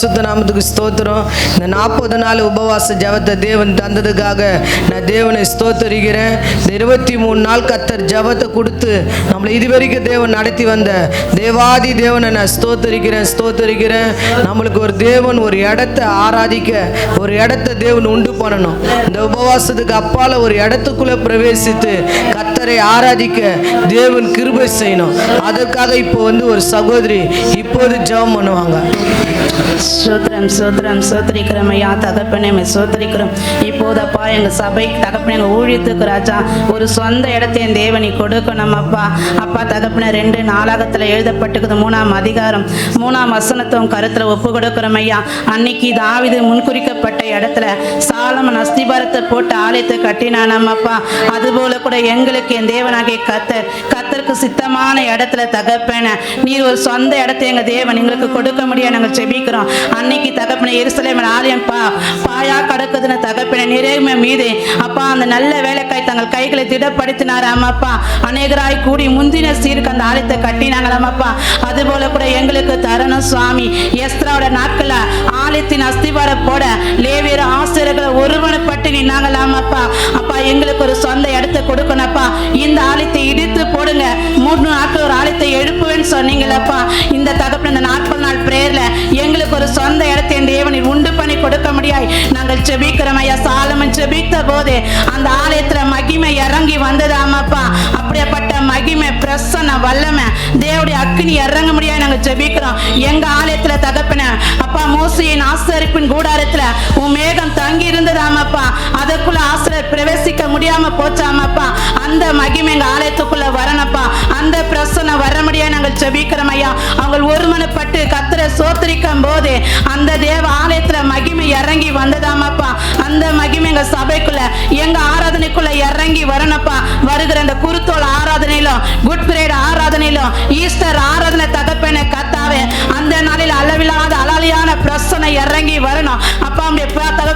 பரிசுத்த நாமத்துக்கு ஸ்தோத்திரம். இந்த 40 நாள் உபவாச ஜெபத்தை தேவன் தந்ததுக்காக நான் தேவனை ஸ்தோத்தரிக்கிறேன். இந்த 23 நாள் கர்த்தர் ஜெபத்தை கொடுத்து நம்மளை இதுவரைக்கும் தேவன் நடத்தி வந்த தேவாதி தேவனை நான் ஸ்தோத்தரிக்கிறேன். நம்மளுக்கு ஒரு தேவன் ஒரு இடத்தை ஆராதிக்க ஒரு இடத்தை தேவன் உண்டு பண்ணணும். இந்த உபவாசத்துக்கு அப்பால ஒரு இடத்துக்குள்ள பிரவேசித்து கர்த்தரை ஆராதிக்க தேவன் கிருபை செய்யணும். அதற்காக இப்போ ஒரு சகோதரி இப்போது ஜெபம் பண்ணுவாங்க. சோத்திரிக்கிறோம் ஐயா தகப்பனே, சோத்திரிக்கிறோம். இப்போதப்பா எங்கள் சபை தகப்பனே, எங்கள் ஊழியத்துக்கு ராஜா ஒரு சொந்த இடத்தை என் தேவனி கொடுக்கணும் அப்பா. அப்பா தகப்பனே, 2 நாளாகத்தில் எழுதப்பட்டுக்குது 3ஆம் அதிகாரம் 3ஆம் வசனத்தும் கருத்தில் ஒப்பு கொடுக்கிறோம் ஐயா. அன்னைக்கு தாவீது முன்குறிக்கப்பட்ட இடத்துல சாலமன் அஸ்திபாரத்தை போட்டு ஆலயத்தை கட்டினானாம் அப்பா. அதுபோல கூட எங்களுக்கு என் தேவனாகிய கர்த்தருக்கு சித்தமான இடத்துல தகப்பனே, நீர் ஒரு சொந்த இடத்தை எங்கள் தேவன் எங்களுக்கு கொடுக்க முடியாது நாங்கள் செபிக்கிறோம். அன்னைக்கு தகப்பனே எருசலேம் ஆலயம் பாயா கடக்குதுன்னு தகப்பனே நிறைய மீது அப்பா அந்த நல்ல வேலைக்காய் தங்கள் கைகளை திடப்படுத்தினாராம் அப்பா. அநேகராய் கூடி முந்தின சீருக்கு அந்த ஆலயத்தை கட்டினாங்களாம் அப்பா. அதுபோல கூட எங்களுக்கு தரணும் சுவாமி. எஸ்தராவோட நாட்கள ஆலயத்தின் அஸ்திவார போட லேவியர் ஆசிரியர்களை ஒருவனப்பட்டு நின்னாங்களாம் அப்பா. அப்பா எங்களுக்கு ஒரு சொந்த இடத்தை கொடுக்கணும்ப்பா. இந்த ஆலயத்தை இடித்து போடுங்க, 3 நாட்கள் ஒரு ஆலயத்தை எழுப்புவேன்னு சொன்னீங்களப்பா. இந்த தகப்பன இந்த 40 நாள் பிரேயர்ல எங்களுக்கு ஒரு சொந்த இடத்தை என் தேவனில் உண்டு பண்ணி கொடுக்க முடியாது நாங்கள் செபிக்கிறோம் ஐயா. சாலமன் செபித்த போது அந்த ஆலயத்துல மகிமை இறங்கி வந்ததாமப்பா. அப்படியேப்பட்ட மகிமை பிரசன்ன வல்லமை தேவனுடைய அக்கினி இறங்க முடியாது நாங்கள் செபிக்கிறோம். எங்க ஆலயத்துல தகப்பன அப்பா மோசேயின் ஆசரிப்பின் கூடாரத்துல உன் மேகம் தங்கி இருந்ததாமப்பா. அதற்குள்ள ஆசிரியர் பிரவேசிக்க முடியாம போச்சாமப்பா. அந்த மகிமை எங்க ஆலயத்துக்குள்ள வரணும்ப்பா. அந்த பிரசன்ன வர முடியாது நாங்கள் செபிக்கிறோம் ஐயா. அவங்க ஒருமனப்பட்டு கர்த்தரை சோத்திரிக்கும் போது அந்த தேவ ஆலயத்துல மகிமை இறங்கி வந்ததாமப்பா. அந்த மகிமை எங்க சபைக்குள்ள எங்க ஆராதனைக்குள்ள இறங்கி வரணும்ப்பா. வருகிற அந்த குருத்தோல் ஆராதனையிலும் குட் ஃப்ரைடே ஆராதனையிலும் ஈஸ்டர் ஆராதனை தகப்பனே கர்த்தாவே அந்த நாளில் அளவில்லாத அலாலியான பிரசனை இறங்கி வரணும் அப்பா.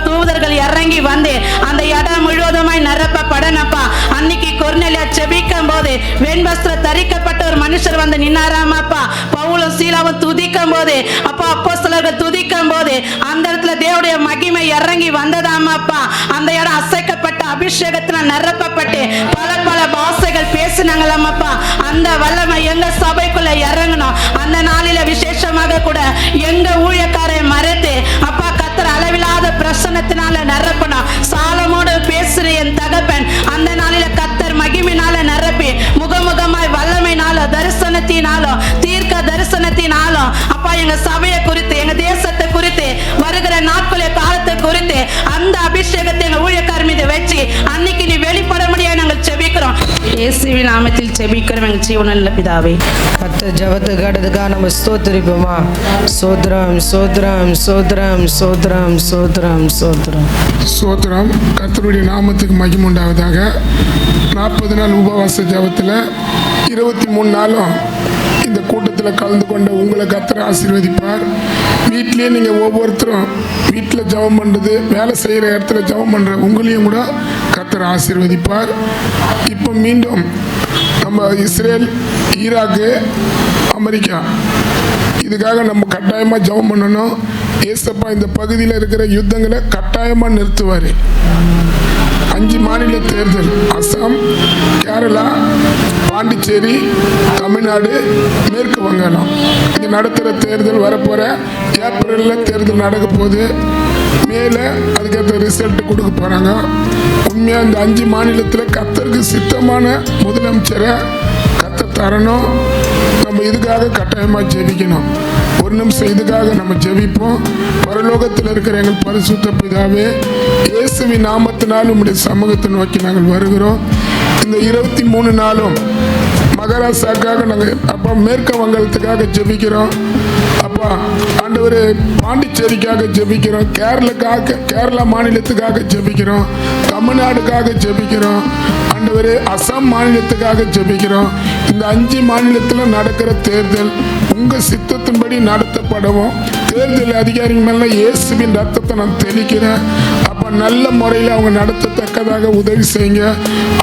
தூதர்கள் இறங்கி வந்து அந்த இடம் முழுவதுமாய் நிரப்பப்படனப்பா. அன்னைக்கு கொர்நேலியா செபிக்கும் போது வெண்வஸ்திர தரிக்கப்பட்ட ஒரு மனுஷர் வந்து நின்னாராமப்பா. பவுலும் சீலாவும் துதிக்கும் போது அப்பா அப்போஸ்தலர்கள் துதிக்கும் போது அந்த இடத்துல தேவனுடைய மகிமை இறங்கி வந்ததாமப்பா. அந்த இடம் அசைக்கப்பட்ட அபிஷேகத்தினால் நிரப்பப்பட்டு பல பாஷைகள் பேசினாங்களாமப்பா. அந்த வல்லமை எங்க சபைக்குள்ள இறங்கணும். அந்த நாளில விசேஷமாக கூட எங்க ஊழியக்காரை மறைத்து அப்பா கர்த்தர் அளவில்லாத பிரசன்னத்தினால நிரப்பணும். சாலமோடு பேசுற என் தகப்பன் அந்த நாளில கர்த்தர் மகிமையினால நிரப்பி முகமுகமாய் வல்லமையினால தரிசனத்தினாலும் தீர்க்க தரிசனத்தினாலும் அப்பா எங்க சபையை குறித்து எங்க தேசத்தை குறித்து வருகிற நாட்களுடைய காலத்தை குறித்து அந்த அபிஷேகத்தை எங்க ஊழியக்காரர் மீது வச்சு அன்னைக்கு நீ வெளிப்பட முடியாது நாங்கள் செபிக்கிறோம். இயேசுவின் நாமத்தில் செபிக்கிறோம் எங்கள் ஜீவனுள்ள பிதாவே. கர்த்தர் ஜெபத்தை கேட்டதுக்காக நம்ம ஸ்தோத்திரிப்போமா? சோத்ரம் சோத்ரம் சோத்ரம் சோத்ரம் சோத்ரம் சோத்ரம் சோத்ரம். கர்த்தருடைய நாமத்துக்கு மகிமை உண்டாவதாக. 40 நாள் உபவாச ஜெபத்தில் 23 நாளும் இந்த கூட்டத்தில் கலந்து கொண்ட உங்களை கர்த்தர் ஆசீர்வதிப்பார். வீட்டிலேயே நீங்கள் ஒவ்வொருத்தரும் வீட்டில் ஜெபம் பண்ணுறது, வேலை செய்கிற இடத்துல ஜெபம் பண்ணுற உங்களையும் கூட கர்த்தர் ஆசீர்வதிப்பார். இப்போ மீண்டும் நம்ம இஸ்ரேல், ஈராக்கு, அமெரிக்கா இதுக்காக நம்ம கட்டாயமாக ஜெபம் பண்ணணும். ஏசப்பா இந்த பகுதியில் இருக்கிற யுத்தங்களை கட்டாயமாக நிறுத்துவார். 5 மாநில தேர்தல், அசாம், கேரளா, பாண்டிச்சேரி, தமிழ்நாடு, மேற்கு வங்காளம் இது நடத்துகிற தேர்தல் வரப்போகிற ஏப்ரலில் தேர்தல் நடக்க போகுது. மேலே அதுக்கேற்ற ரிசல்ட் கொடுக்க போகிறாங்க. உண்மையாக இந்த 5 மாநிலத்தில் கர்த்தருக்கு சித்தமான முதலமைச்சரை கர்த்தர் தரணும். நம்ம இதுக்காக கட்டாயமாக ஜெபிக்கணும். ஒரு நிமிஷம் இதுக்காக நம்ம ஜெபிப்போம். பரலோகத்தில் இருக்கிற எங்கள் பரிசுத்த பிதாவே, இயேசுவின் நாமத்தினால் உம்முடைய சமூகத்தை நோக்கி நாங்கள் வருகிறோம். இந்த 23 நாளும் மகாராஷ்டிராக்காக நாங்கள் அப்பா மேற்கு வங்காளத்துக்காக ஜெபிக்கிறோம். அப்பா ஆண்டவரே பாண்டிச்சேரிக்காக ஜெபிக்கிறோம். கேரளா மாநிலத்துக்காக ஜெபிக்கிறோம். தமிழ்நாடுக்காக ஜெபிக்கிறோம். ஆண்டவரே அசாம் மாநிலத்துக்காக ஜெபிக்கிறோம். இந்த 5 மாநிலத்தில் நடக்கிற தேர்தல் உங்கள் சித்தத்தின்படி நடத்தப்படவும் தேர்தல் அதிகாரிகள் மேலே இயேசுவின் ரத்தத்தை நான் தெளிக்கிறேன். அப்போ அப்போ நல்ல முறையில் அவங்க நடத்தத்தக்கதாக உதவி செய்யுங்க.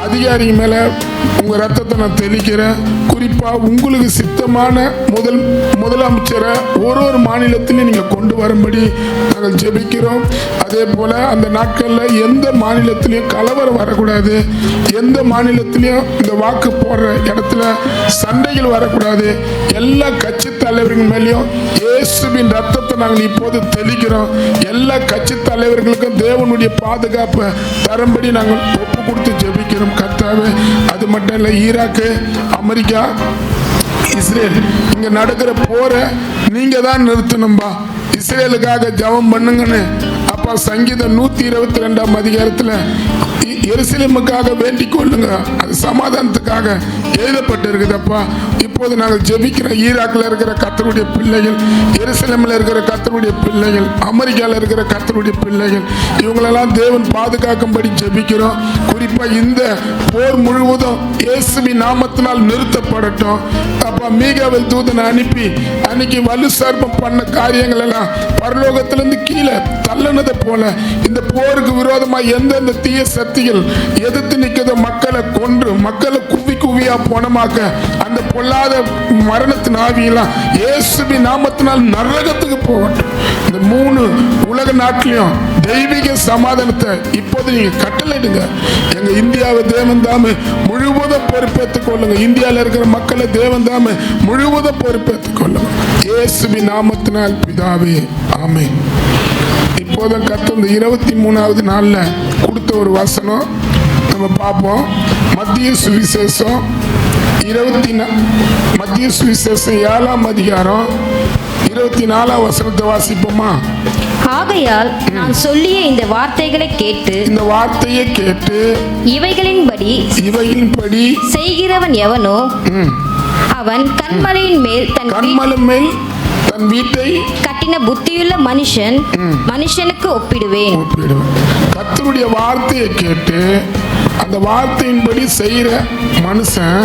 அதிகாரிங்க மேலே உங்கள் ரத்தத்தை நான் தெளிக்கிறேன். குறிப்பாக உங்களுக்கு சித்தமான முதலமைச்சரை ஒரு மாநிலத்திலையும் நீங்கள் கொண்டு வரும்படி நாங்கள் ஜெபிக்கிறோம். அதே போல் அந்த நாட்களில் எந்த மாநிலத்திலையும் கலவரம் வரக்கூடாது, எந்த மாநிலத்திலையும் இந்த வாக்கு போடுற இடத்துல சண்டைகள் வரக்கூடாது. எல்லா கட்சி தலைவர்கள் மேலேயும் இயேசுவின் ரத்தத்தை நாங்கள் இப்போது தெளிக்கிறோம். எல்லா கட்சி தலைவர்களுக்கும் தேவனுடைய பாதுகாப்பை தரும்படி நாங்கள் ஒப்பு கொடுத்து ஜெபிக்கிறோம் கர்த்தாவே. அது மட்டும் இல்லை, ஈராக்கு, அமெரிக்கா, இஸ்ரேல் இங்க நடக்கிற போரை நீங்க தான் நிறுத்தணும்பா. இஸ்ரேலுக்காக ஜெபம் பண்ணுங்கன்னு அப்பா சங்கீதம் 122 அதிகாரத்தில் எருசலேமுக்காக வேண்டிக் கொள்ளுங்க, அது சமாதானத்துக்காக எழுதப்பட்டிருக்குதப்பா. இப்போது நாங்கள் ஜெபிக்கிறோம். ஈராக்கில் இருக்கிற கர்த்தருடைய பிள்ளைகள், எருசலேமில் இருக்கிற கர்த்தருடைய பிள்ளைகள், அமெரிக்காவில் இருக்கிற கர்த்தருடைய பிள்ளைகள், இவங்களெல்லாம் தேவன் பாதுகாக்கும்படி ஜெபிக்கிறோம். குறிப்பாக இந்த போர் முழுவதும் இயேசுவின் நாமத்தினால் நிறுத்தப்படட்டும். அப்பா மீகாவில் தூதனை அனுப்பி அன்னைக்கு வலு சர்ப்பம் பண்ண காரியங்கள் எல்லாம் பரலோகத்திலிருந்து கீழே தள்ளனதை போல இந்த போருக்கு விரோதமாக எந்தெந்த தீய சக்திகள் எதிர்த்து நிற்கிறத மக்களை கொன்று மக்களை குவியா போனமாக்க அந்த பொல்லாத மரணத்தின் ஆவியெல்லாம் இயேசுவின் நாமத்தினால் நரகத்துக்கு போகட்டும். இந்த 3 உலக நாட்டிலையும் தெய்வீக சமாதானத்தை இப்போது நீங்க கட்டளையிடுங்க. எங்க இந்தியாவை தேவன் தாமே முழுவதும் பொறுப்பேற்றுக் கொள்ளுங்க. இந்தியாவில் இருக்கிற மக்களை தேவன் தாமே முழுவதும் பொறுப்பேற்றுக் கொள்ளுங்க. இயேசுவின் நாமத்தினால் பிதாவே, ஆமென். இப்போதான் கர்த்தர் இந்த 23வது நாளில் கொடுத்த ஒரு வசனம் நம்ம பார்ப்போம். மத்திய சுவிசேஷம் 7ஆம் அதிகாரம் 24ஆம் வசனத்தை வாசிப்போமா? ஆகையால் நான் சொல்லிய இந்த வார்த்தைகளை கேட்டு இவைகளின்படி செய்கிறவன் எவனோ அவன் கன்மலையின் மேல் தன் வீட்டை கட்டின புத்தியுள்ள மனுஷனுக்கு ஒப்பிடுவேன். கர்த்தருடைய வார்த்தையை கேட்டு அந்த வார்த்தையின்படி செய்கிற மனுஷன்,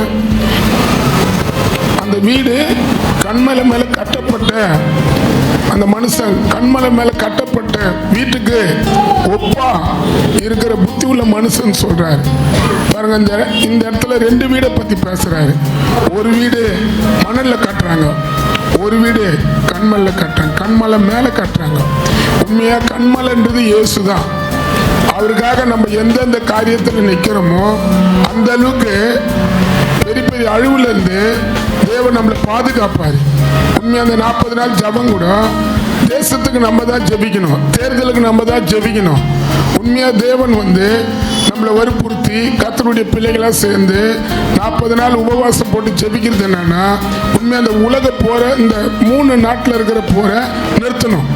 அந்த வீடு கண்மலை மேல கட்டப்பட்ட அந்த மனுஷன் கண்மலை மேல கட்டப்பட்ட வீட்டுக்கு ஒப்பா இருக்கிற புத்தி உள்ள மனுஷன் சொல்றாரு. பாருங்க, இந்த இடத்துல 2 வீடை பத்தி பேசுறாரு. ஒரு வீடு மணல்ல கட்டுறாங்க, ஒரு வீடு கண்மலை கட்டுறாங்க, கண்மலை மேல கட்டுறாங்க. உண்மையா கண்மலைன்றது இயேசுதான். அவருக்காக நம்ம எந்தெந்த காரியத்தில் நிற்கிறோமோ அந்த அளவுக்கு பெரிய பெரிய அழிவுல இருந்து தேவன் நம்மளை பாதுகாப்பாரு. உண்மையா அந்த 40 நாள் ஜபம் கூட தேசத்துக்கு நம்ம தான் ஜெபிக்கணும், தேர்தலுக்கு நம்ம தான் ஜெபிக்கணும். உண்மையா தேவன் நம்மளை வற்புறுத்தி கர்த்தருடைய பிள்ளைகளா சேர்ந்து 40 நாள் உபவாசம் போட்டு ஜெபிக்கிறது என்னன்னா, உண்மையா அந்த உலக போரை, இந்த 3 நாட்டில் இருக்கிற போரை நிறுத்தணும்.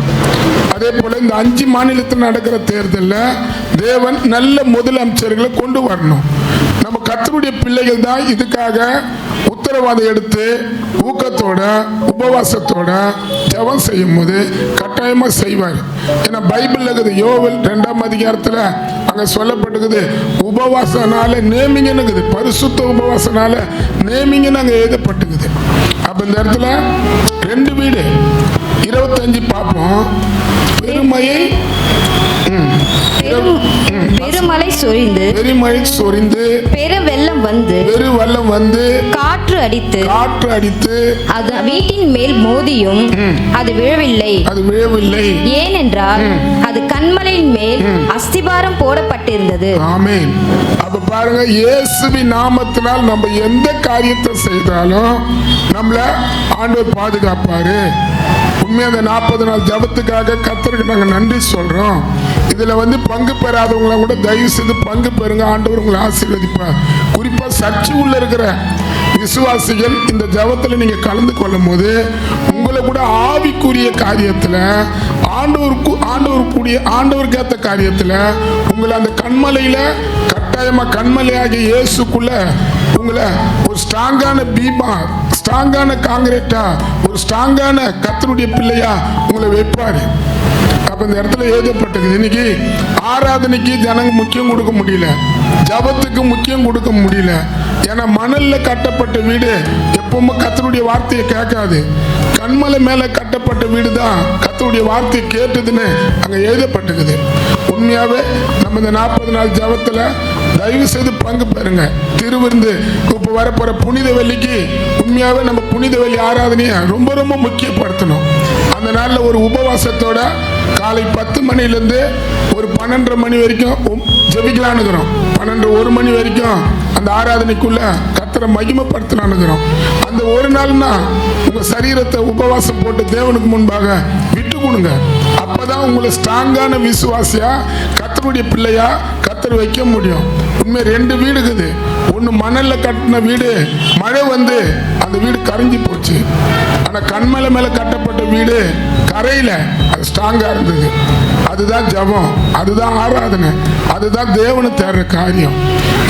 அதே போல இந்த 5 மாநிலத்தில் நடக்கிற தேர்தலில் தேவன் நல்ல முதலமைச்சர்களை கொண்டு வரணும். நம்ம கர்த்தருடைய பிள்ளைகள் தான் இதுக்காக உத்தரவாதம் எடுத்து ஊக்கத்தோட உபவாசத்தோட ஜெபம் செய்யும் போது கட்டாயமா செய்வார். ஏன்னா பைபிள் இருக்குது, யோவேல் 2ஆம் அதிகாரத்தில் அங்க சொல்லப்பட்டிருக்குது, உபவாசனால நேமிங்கன்னு, பரிசுத்த உபவாசனால நேமிங்கன்னு அங்க எழுதப்பட்டிருக்குது. அப்ப இந்த இடத்துல 2 வீடு 25 பார்ப்போம். பெருமழை சொரிந்து பெருவெள்ளம் வந்து காற்று அடித்து அது வீட்டின் மேல் மோதியும் அது விழவில்லை. ஏனென்றால் அது கன்மலையின் மேல் அஸ்திபாரம் போடப்பட்டிருந்தது. ஆமென். அப்ப பாருங்க, இயேசுவின் நாமத்தினால் நம்ம எந்த காரியத்தை செய்தாலும் நம்மளை ஆண்டவர் பாதுகாப்பாரு. உண்மையா அந்த 40 நாள் ஜபத்துக்காக கர்த்தருக்கு நாங்கள் நன்றி சொல்றோம். இதுல பங்கு பெறாதவங்களை கூட தயவு செய்து பங்கு பெறுங்க, ஆண்டவர் உங்களை ஆசீர்வதிப்பார். குறிப்பா சர்ச்சு உள்ள இருக்கிற விசுவாசிகள் இந்த ஜபத்துல நீங்க கலந்து கொள்ளும் போது உங்களை கூட ஆவிக்குரிய காரியத்துல ஆண்டவருக்கு ஏற்ற காரியத்துல உங்களை அந்த கண்மலையில கட்டாயமா கண்மலையாகிய இயேசுக்குள்ள உங்களை ஒரு ஸ்ட்ராங்கான பீமா, ஸ்ட்ராங்கான காங்கிரீட்டா, ஒரு ஸ்ட்ராங்கான கர்த்தருடைய பிள்ளையா உங்களை வைப்பாரு. அப்ப இந்த இடத்துல எழுதப்பட்டது, இன்னைக்கு ஆராதனைக்கு ஜனங்க முக்கியம் கொடுக்க முடியல, ஜபத்துக்கு முக்கியம் கொடுக்க முடியல. ஏன்னா மணல்ல கட்டப்பட்ட வீடு எப்பவுமே கர்த்தருடைய வார்த்தையை கேட்காது. கண்மலை மேல கட்டப்பட்ட வீடு தான் கர்த்தருடைய வார்த்தையை கேட்டதுன்னு அங்க எழுதப்பட்டிருக்குது. உண்மையாவே நம்ம இந்த 40 நாள் ஜெபத்துல தயவு செய்து பங்கு பெறுங்க. திருவிருந்து இப்ப வரப்போற புனித வெள்ளிக்கு உண்மையாவே நம்ம புனித வெள்ளி ஆராதனையை ரொம்ப ரொம்ப முக்கியப்படுத்தணும். அந்த நாள்ல ஒரு உபவாசத்தோட காலை 10 மணிலேருந்து ஒரு 12:30 மணி வரைக்கும் ஜெபிக்கலான்னுக்கிறோம். 12-1 மணி வரைக்கும் அந்த ஆராதனைக்குள்ள கர்த்தரை மகிமைப்படுத்தலான்னுக்கிறோம். அந்த ஒரு நாள்னா உங்க சரீரத்தை உபவாசம் போட்டு தேவனுக்கு முன்பாக விட்டு கொடுங்க. அப்பதான் உங்களை ஸ்ட்ராங்கான விசுவாசியா கர்த்தருடைய பிள்ளையா கர்த்தர் வைக்க முடியும். உண்மை 2 வீடு இருக்குது. ஒன்று மணல்ல கட்டின வீடு, மழை வந்து அந்த வீடு கரைஞ்சி போச்சு. ஆனால் கண்மலை மேல கட்டப்பட்ட வீடு கரையில அது ஸ்ட்ராங்கா இருந்தது. அதுதான் ஜெபம், அதுதான் ஆராதனை, அதுதான் தேவனை தேடுற காரியம்.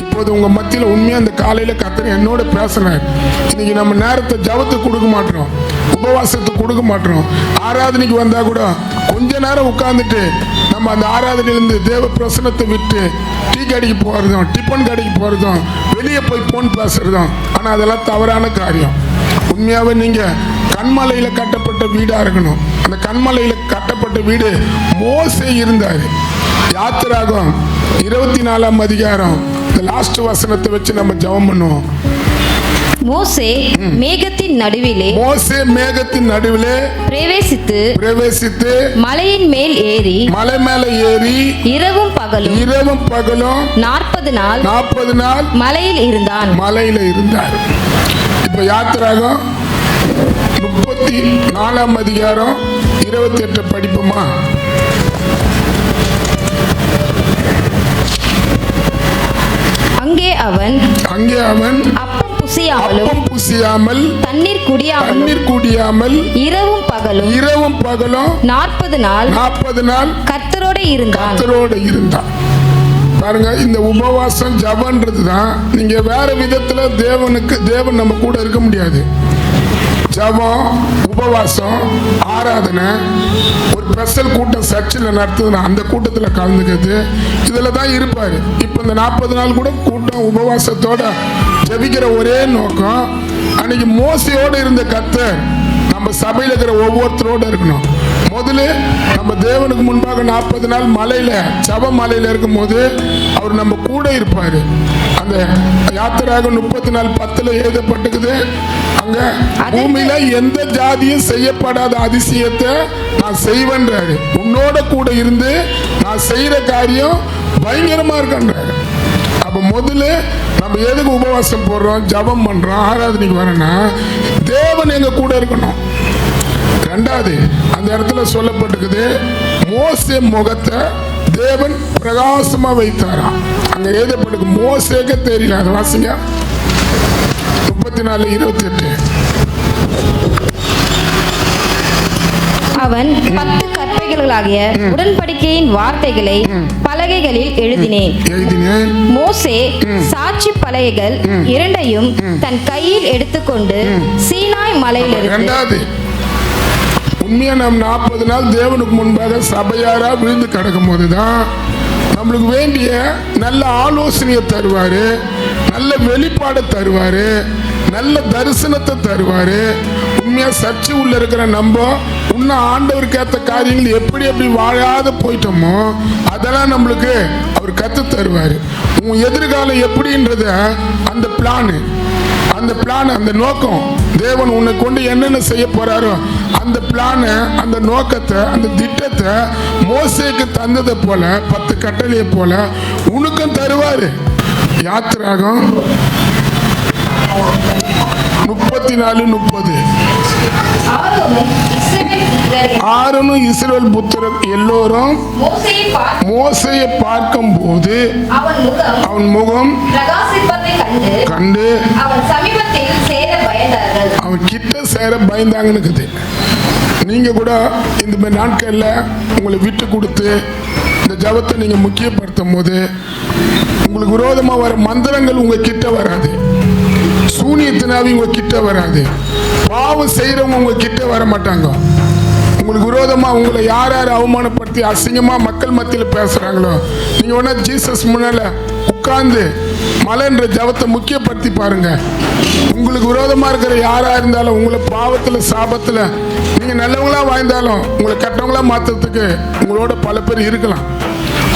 இப்போது உங்க மத்தியில உண்மையா அந்த காலையில கர்த்தர் என்னோட பேசினார். இன்னைக்கு நம்ம நேரத்தை ஜெபத்துக்கு கொடுக்க மாட்டோம், உபவாசத்துக்கு கொடுக்க மாட்டோம். ஆராதனைக்கு வந்தா கூட கொஞ்ச நேரம் உட்கார்ந்துட்டு நம்ம அந்த ஆராதனையிலிருந்து தேவ பிரசனத்தை விட்டு டீ கடைக்கு போறதும் டிஃபன் கடைக்கு போறதும் வெளியே போய் போன் பேசுறதும். ஆனா அதெல்லாம் தவறான காரியம். உண்மையாவே நீங்க கண்மலையில கட்டப்பட்ட வீடா இருக்கணும். அந்த கண்மலையில கட்டப்பட்ட வீடு மோசே இருந்தாரு. யாத்திராகம் 24ஆம் அதிகாரம் இந்த லாஸ்ட் வசனத்தை வச்சு நம்ம ஜெபம் பண்ணுவோம். மோசே மேகத்தின் நடுவிலே பிரவேசித்து மலையின் மேல் ஏறி மலை மேல ஏறி இரவும் பகலும் 40 நாள் மலையில் இருந்தார். இப்ப யாத்திராகம் 34ஆம் அதிகாரம் 28 படிப்போமா? அங்கே அவன் அப்பம் புசியாமல் தண்ணீர் குடியாமல் இரவும் பகலும் 40 நாள் கர்த்தரோடு இருந்தான். பாருங்க, இந்த உபவாசம் ஜபன்றது தான். நீங்க வேற விதத்துல தேவன் நம்ம கூட இருக்க முடியாது. ஜபம், உபவாசம், ஆராதனை, ஒரு ஸ்பெஷல் கூட்டம் சர்ச்சில் நடத்துதுன்னா அந்த கூட்டத்தில் கலந்துக்கிறது, இதில் தான் இருப்பார். இப்போ இந்த 40 நாள் கூட கூட்டம் உபவாசத்தோட ஜபிக்கிற ஒரே நோக்கம், அன்னைக்கு மோசையோடு இருந்த கர்த்தர் நம்ம சபையில் இருக்கிற ஒவ்வொருத்தரோடு இருக்கணும். முதல்ல நம்ம தேவனுக்கு முன்பாக 40 நாள் மலையில ஜப மலையில இருக்கும் போது அவர் நம்ம கூட இருப்பாரு. அந்த யாத்திராகம் 34:10 எழுதப்பட்டிருக்குது. அங்க பூமியில எந்த ஜாதியும் செய்யப்படாத அதிசயத்தை நான் செய்வேன்றாரு. உன்னோட கூட இருந்து நான் செய்யற காரியம் பயங்கரமா இருக்கின்றாரு. அப்ப முதல்ல நம்ம எதுக்கு உபவாசம் போடுறோம், ஜபம் பண்றோம், ஆராதனைக்கு வரோம்னா தேவன் எங்க கூட இருக்கணும். ரெண்டாவது, அந்த இடத்துல சொல்லப்பட்டிருக்குது, மோசே முகத்தை தேவன் பிரகாசமா வைத்தாராம். அங்க எழுதப்பட்டிருக்கு, மோசேக்கு தெரியல. அது வாசிங்க, 34:28. அவன் 10 கற்பனைகளாகிய உடன்படிக்கையின் வார்த்தைகளை பலகைகளில் எழுதினேன். மோசே சாட்சி பலகைகள் 2ஐயும் தன் கையில் எடுத்துக்கொண்டு சீனாய் மலையில் இருந்து. உண்மையா நாம் 40 நாள் தேவனுக்கு முன்பாக சபையாரா விழுந்து கிடக்கும் போதுதான் நம்மளுக்கு வேண்டிய நல்ல ஆலோசனையை தருவாரு, நல்ல வெளிப்பாடு தருவாரு, நல்ல தரிசனத்தை தருவாரு. உண்மையா சர்ச்சை உள்ள இருக்கிற நம்ம இன்னும் ஆண்டவருக்கு ஏற்ற காரியங்கள் எப்படி வாழாத போயிட்டோமோ அதெல்லாம் நம்மளுக்கு அவர் கத்து தருவாரு. உன் எதிர்காலம் எப்படின்றத அந்த பிளான், அந்த நோக்கம், தேவன் உன்னை கொண்டு என்னென்ன செய்ய போறாரோ அந்த பிளான, அந்த நோக்கத்தை, அந்த திட்டத்தை மோசேக்கு தந்ததை போல 10 கட்டளையை போல உனக்கும் தருவாரு. யாத்திராகம் 34:30. ஆரோனும் இஸ்ரவேல் புத்திரர் எல்லோரும் மோசேயை பார்க்கும் போது அவன் முகம் கண்டு அவன் கிட்ட சேர பயந்தாங்கன்னு. நீங்க கூட இந்த மாதிரி நாட்கள்ல உங்களை விட்டு கொடுத்து இந்த ஜபத்தை நீங்க முக்கியப்படுத்தும் போது உங்களுக்கு விரோதமா வர மந்திரங்கள் உங்க கிட்ட வராது, சூனியத்தினாவி உங்க கிட்ட வராது, பாவம் செய்யறவங்க உங்க கிட்ட வர மாட்டாங்க. உங்களுக்கு விரோதமா உங்களை யார் அவமானப்படுத்தி அசிங்கமா மக்கள் மத்தியில் பேசுறாங்களோ நீங்க உடனே ஜீசஸ் முன்னால உட்கார்ந்து மலைன்ற ஜபத்தை முக்கியப்படுத்தி பாருங்க. உங்களுக்கு விரோதமா இருக்கிற யாரா இருந்தாலும், உங்களை பாவத்துல சாபத்துல நீங்க நல்லவங்களா வாழ்ந்தாலும் உங்களை கெட்டவங்களா மாத்துறதுக்கு உங்களோட பல பேர் இருக்கலாம்.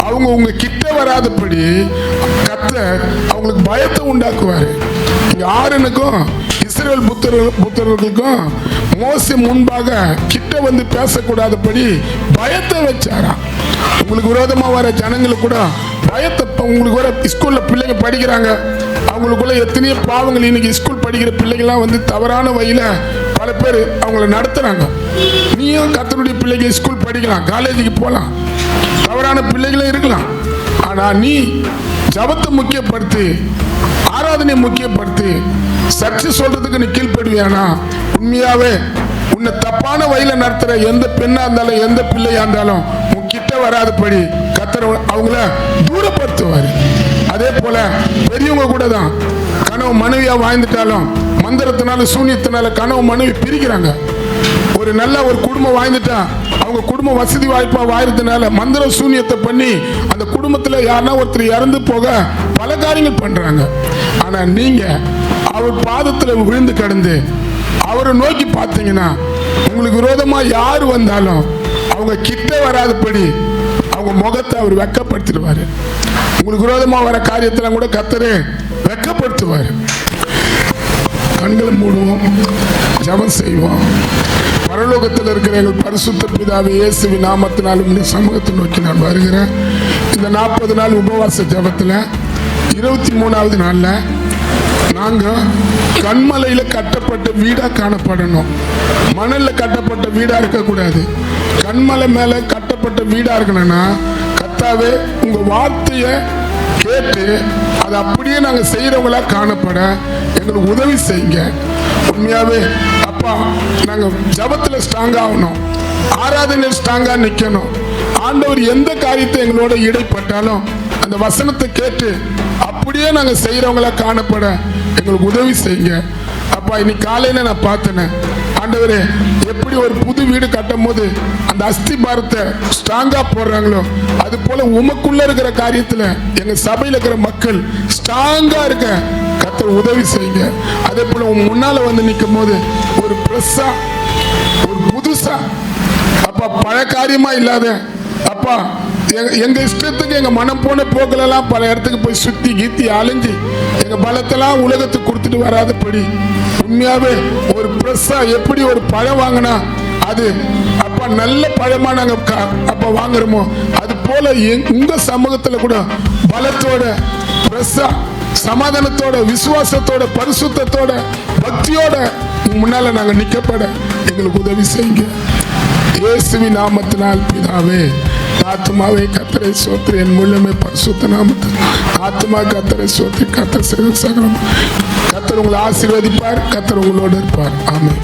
அவங்க உங்க கிட்ட வராதபடி கர்த்தர் அவங்களுக்கு பயத்தை உண்டாக்குவாரு. இங்க ஆரோனுக்கும் இஸ்ரவேல் புத்திரர்களுக்கும் மோசே முன்பாக கிட்ட வந்து பேசக்கூடாதபடி பயத்தை வச்சாராம். உங்களுக்கு விரோதமா வர ஜனங்களுக்கு கூட பயத்தை, உங்களுக்கு வர ஸ்கூல்ல பிள்ளைங்க படிக்கிறாங்க, அவங்களுக்குள்ள எத்தனையோ பாவங்கள். இன்னைக்கு ஸ்கூல் படிக்கிற பிள்ளைங்கள்லாம் வந்து தவறான வழியில பல பேர் அவங்கள நடத்துறாங்க. நீயும் கர்த்தருடைய பிள்ளைங்க ஸ்கூல் படிக்கலாம், காலேஜுக்கு போகலாம், தவறான பிள்ளைகளும் இருக்கலாம். ஆனா நீ ஜபத்தை முக்கியப்படுத்தி, ஆராதனை முக்கியப்படுத்தி, சர்ச்சை சொல்றதுக்கு நீ கீழ்ப்படுவியானா உண்மையாவே உன்னை தப்பான வழியில நடத்துற எந்த பெண்ணா இருந்தாலும் எந்த பிள்ளையா இருந்தாலும் உன் கிட்ட வராதபடி கர்த்தர் அவங்கள தூரப்படுத்துவாரு. அதே போல பெரியவங்க கூட தான் கனவு மனைவியா வாழ்ந்துட்டாலும் மந்திரத்தினால சூனியத்தினால கனவு மனைவி பிரிக்கிறாங்க. ஒரு நல்ல ஒரு குடும்பம் வாழ்ந்துட்டா அவங்க குடும்பம் வசதி வாய்ப்பா வாய்றதுனால மந்திர சூனியத்தை பண்ணி அந்த குடும்பத்துல யாருன்னா ஒருத்தர் இறந்து போக பல காரியங்கள் பண்றாங்க. ஆனா நீங்க அவர் பாதத்துல விழுந்து கிடந்து அவரை நோக்கி பார்த்தீங்கன்னா உங்களுக்கு விரோதமா யாரு வந்தாலும் அவங்க கிட்ட வராதபடி அவங்க முகத்தை அவர் வெக்கப்படுத்திடுவாரு. உங்களுக்கு விரோதமா வர காரியத்துல கூட கர்த்தரே வெக்கப்படுத்துவாரு. கண்களை மூடுவோம், ஜெபம் செய்வோம். பரலோகத்தில் இருக்கிற எங்கள் பரிசுத்த பிதாவே, இயேசுவின் நாமத்தினாலும் இந்த சமூகத்தை நோக்கி நான் வருகிறேன். இந்த 40 நாள் உபவாச ஜெபத்தில் 23வது நாள்ல நாங்கள் கண்மலையில கட்டப்பட்ட வீடா காணப்படணும். மணல்ல கட்டப்பட்ட வீடா இருக்கக்கூடாது. கண்மலை மேல கட்டப்பட்ட வீடா இருக்கணும்னா கர்த்தாவே உங்க வார்த்தையை கேட்டு அதை அப்படியே நாங்க செய்யறவங்களா காணப்பட எங்களுக்கு உதவி செய்யுங்க. உண்மையாவே அப்பா, நாங்க ஜபத்துல ஸ்ட்ராங் ஆகணும், ஆராதனையில் ஸ்ட்ராங்கா நிக்கணும். ஆண்டவர் எந்த காரியத்தை எங்களோட இடைப்பட்டாலும் அந்த வசனத்தை கேட்டு அப்படியே நாங்க செய்யறவங்களா காணப்பட எங்களுக்கு உதவி செய்யுங்க. அப்பா, இன்னைக்கு காலையில நான் பார்த்தேன் ஆண்டவரே, எப்படி ஒரு புது வீடு கட்டும் போது அந்த அஸ்திபாரத்தை ஸ்ட்ராங்கா போடுறாங்களோ அது போல உமக்குள்ள இருக்கிற காரியத்துல எங்க சபையில இருக்கிற மக்கள் ஸ்ட்ராங்கா இருக்க கர்த்தர் உதவி செய்யுங்க. அதே போல உன் முன்னால வந்து நிற்கும் போது ஒரு பிரஸ்ஸா, ஒரு புதுசா அப்பா, பழ காரியமா இல்லாத அப்பா, எங்க இஷ்டத்துக்கு எங்க மனம் போன போக்கிலெல்லாம் பல இடத்துக்கு போய் சுத்தி கீத்தி அலைஞ்சு எங்க பலத்தெல்லாம் உலகத்துக்கு கொடுத்துட்டு வராதபடி உண்மையாவே ஒரு பிரஸ்ஸா எப்படி ஒரு பழம் வாங்கினா அது அப்பா நல்ல பழமா நாங்க அப்ப வாங்குறோமோ அது போல உங்க சமூகத்துல கூட பலத்தோட பிரஸ்ஸா, சமாதானத்தோட, விசுவாசத்தோட, பரிசுத்தத்தோட, பக்தியோட முன்னால நாங்க நிக்கப்பட எங்களுக்கு உதவி செய்யுங்க. இயேசுவின் நாமத்தினால் பிதாவே. ஆத்மாவே கர்த்தரை ஸ்தோத்திரி, என் முழுமை பரிசுத்த நாமத்தில் ஆத்மா கர்த்தரை ஸ்தோத்திரி. கர்த்தர் செய்த சகலம் கர்த்தர் உங்களை ஆசீர்வதிப்பார். கர்த்தர் உங்களோடு இருப்பார். ஆமென்.